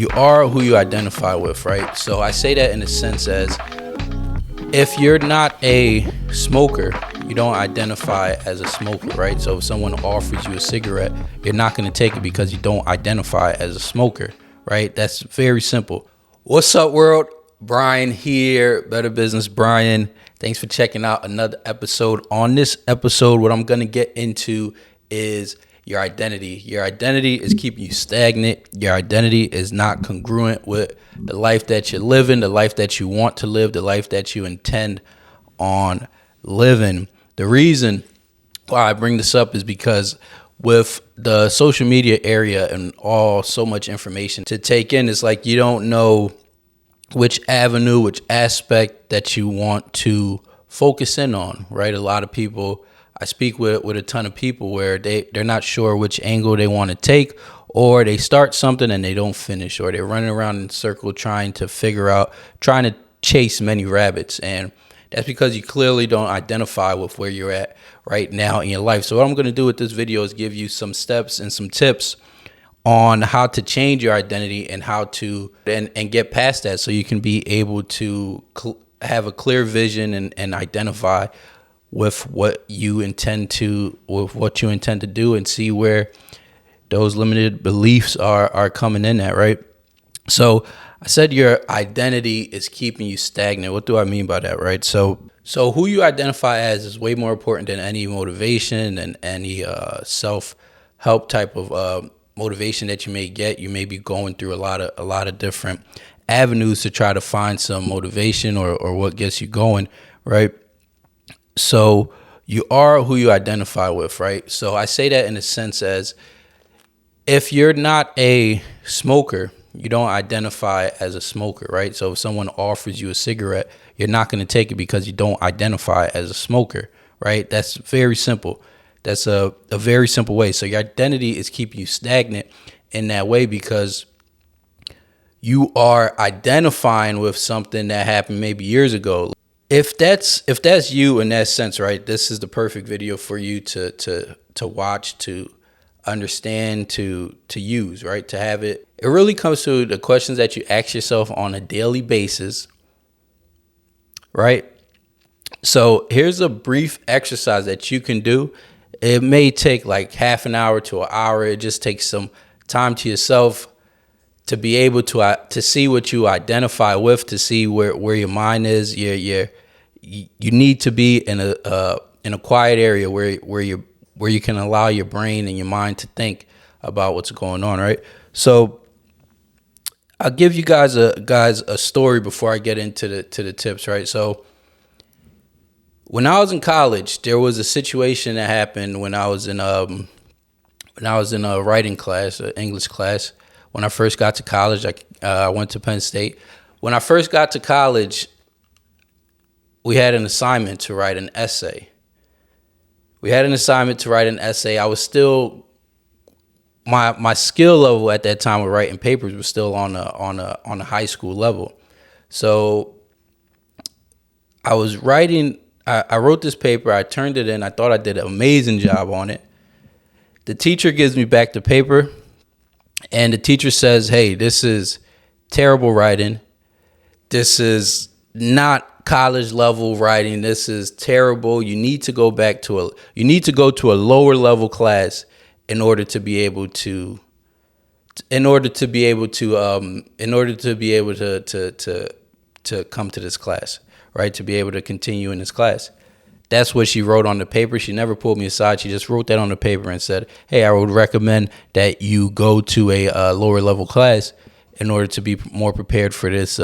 You are who you identify with, right? So I say that in a sense as if you're not a smoker, you don't identify as a smoker, right? So if someone offers you a cigarette, you're not going to take it because you don't identify as a smoker, right? That's very simple. What's up, world? Brian here, Better Business Brian. Thanks for checking out another episode. On this episode, what I'm going to get into is your identity. Your identity is keeping you stagnant. Your identity is not congruent with the life that you're living, the life that you want to live, the life that you intend on living. The reason why I bring this up is because with the social media area and so much information to take in, it's like you don't know which avenue, which aspect that you want to focus in on, right? A lot of people, I speak with a ton of people where they're not sure which angle they want to take, or they start something and they don't finish, or they're running around in a circle trying to chase many rabbits. And that's because you clearly don't identify with where you're at right now in your life. So what I'm going to do with this video is give you some steps and some tips on how to change your identity and how to and get past that so you can be able to have a clear vision and identify with what you intend to do and see where those limited beliefs are coming in at, right? So I said your identity is keeping you stagnant. What do I mean by that, right? So who you identify as is way more important than any motivation and any self-help type of motivation that you may get. You may be going through a lot of different avenues to try to find some motivation or what gets you going, right? So you are who you identify with, right? So I say that in a sense as if you're not a smoker, you don't identify as a smoker, right? So if someone offers you a cigarette, you're not going to take it because you don't identify as a smoker, right? That's very simple. That's a very simple way. So your identity is keeping you stagnant in that way because you are identifying with something that happened maybe years ago. If that's you in that sense, right, this is the perfect video for you to watch, to understand, to use, right, to have it. It really comes to the questions that you ask yourself on a daily basis, right? So here's a brief exercise that you can do. It may take like half an hour to an hour. It just takes some time to yourself to be able to see what you identify with, to see where your mind is. You need to be in a quiet area where you can allow your brain and your mind to think about what's going on, right? So I'll give you guys a story before I get into the tips, right? So when I was in college, there was a situation that happened when I was in a writing class, an English class. When I first got to college, I went to Penn State. When I first got to college, we had an assignment to write an essay. I was still my skill level at that time of writing papers was still on a high school level. So I was writing. I wrote this paper. I turned it in. I thought I did an amazing job on it. The teacher gives me back the paper, and the teacher says, "Hey, this is terrible writing. This is not college level writing. This is terrible. You need to go to a lower level class in order to be able to come to this class, right? To be able to continue in this class." That's what she wrote on the paper. She never pulled me aside. She just wrote that on the paper and said, "Hey, I would recommend that you go to a lower level class in order to be more prepared for this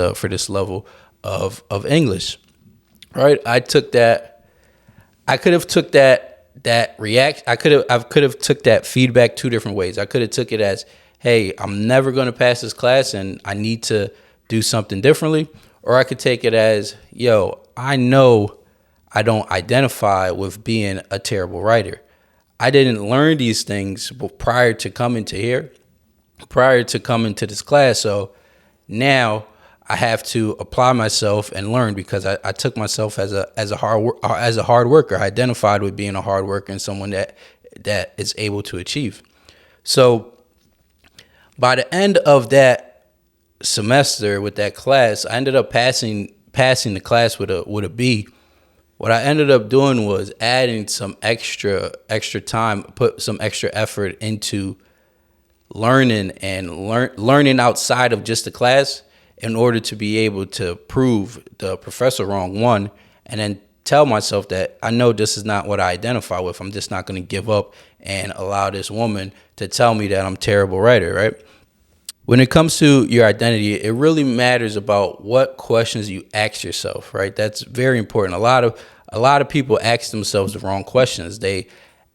level of English." Right? I took that. I could have took that react. I could have took that feedback two different ways. I could have took it as, "Hey, I'm never going to pass this class and I need to do something differently," or I could take it as, "Yo, I know I don't identify with being a terrible writer. I didn't learn these things prior to coming to this class. So now I have to apply myself and learn because I took myself as a hard worker. I identified with being a hard worker and someone that is able to achieve." So by the end of that semester with that class, I ended up passing the class with a B. What I ended up doing was adding some extra time, put some extra effort into learning and learning outside of just the class in order to be able to prove the professor wrong, one, and then tell myself that I know this is not what I identify with. I'm just not going to give up and allow this woman to tell me that I'm a terrible writer, right? When it comes to your identity, it really matters about what questions you ask yourself, right? That's very important. A lot of people ask themselves the wrong questions. They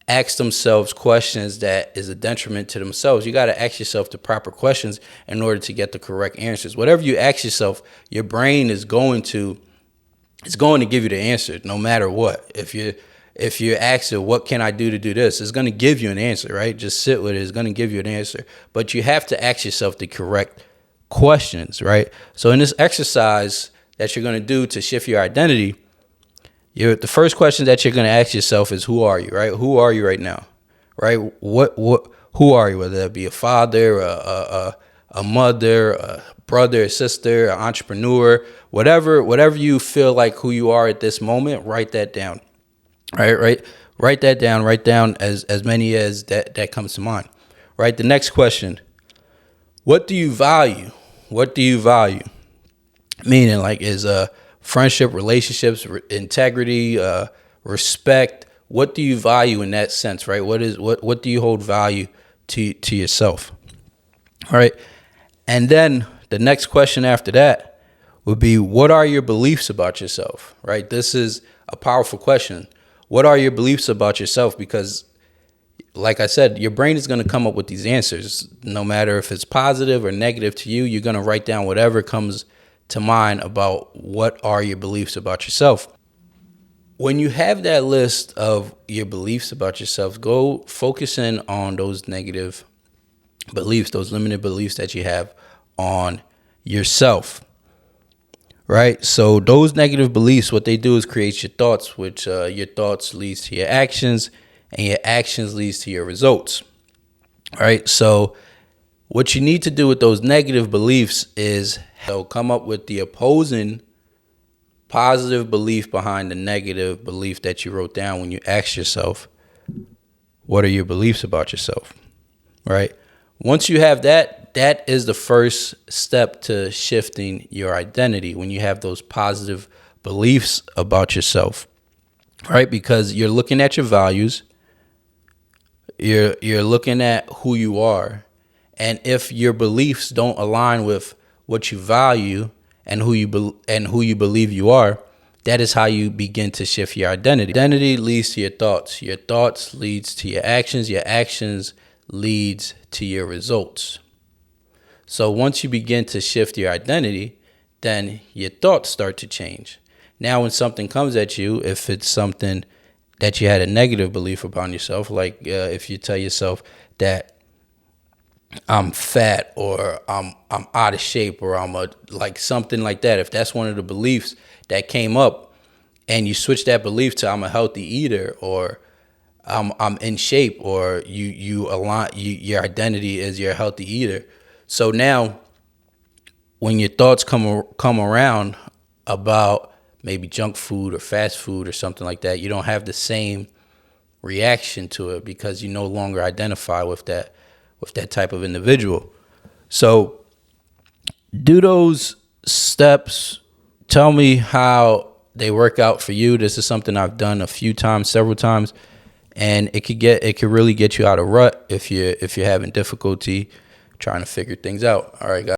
ask themselves questions that is a detriment to themselves. You got to ask yourself the proper questions in order to get the correct answers. Whatever you ask yourself, your brain is going to give you the answer no matter what. If you ask it, what can I do to do this? It's going to give you an answer, right? Just sit with it. It's going to give you an answer. But you have to ask yourself the correct questions, right? So in this exercise that you're going to do to shift your identity, the first question that you're going to ask yourself is, who are you, right? Who are you right now, right? Who are you? Whether that be a father, a mother, a brother, a sister, an entrepreneur, whatever you feel like who you are at this moment, write that down. Right. Write that down. Write down as many as that comes to mind. Right. The next question: what do you value? What do you value? Meaning, like, is friendship, relationships, integrity, respect. What do you value in that sense? Right. What do you hold value to yourself? All right. And then the next question after that would be, what are your beliefs about yourself? Right. This is a powerful question. What are your beliefs about yourself? Because, like I said, your brain is going to come up with these answers. No matter if it's positive or negative to you, you're going to write down whatever comes to mind about what are your beliefs about yourself. When you have that list of your beliefs about yourself, go focus in on those negative beliefs, those limited beliefs that you have on yourself. Right. So those negative beliefs, what they do is create your thoughts, which your thoughts leads to your actions, and your actions leads to your results. Right. So what you need to do with those negative beliefs is come up with the opposing positive belief behind the negative belief that you wrote down when you asked yourself, what are your beliefs about yourself? Right. Once you have that is the first step to shifting your identity, when you have those positive beliefs about yourself, right? Because you're looking at your values, you're looking at who you are, and if your beliefs don't align with what you value and who you believe you are, that is how you begin to shift your identity. Identity leads to your thoughts leads to your actions leads to your results. So once you begin to shift your identity, then your thoughts start to change. Now, when something comes at you, if it's something that you had a negative belief about yourself, like if you tell yourself that I'm fat, or I'm out of shape, or like something like that, if that's one of the beliefs that came up, and you switch that belief to I'm a healthy eater, or I'm in shape, or you align, your identity is you're a healthy eater. So now, when your thoughts come around about maybe junk food or fast food or something like that, you don't have the same reaction to it because you no longer identify with that type of individual. So do those steps. Tell me how they work out for you. This is something I've done several times, and it could really get you out of rut if you're having difficulty trying to figure things out. All right, guys.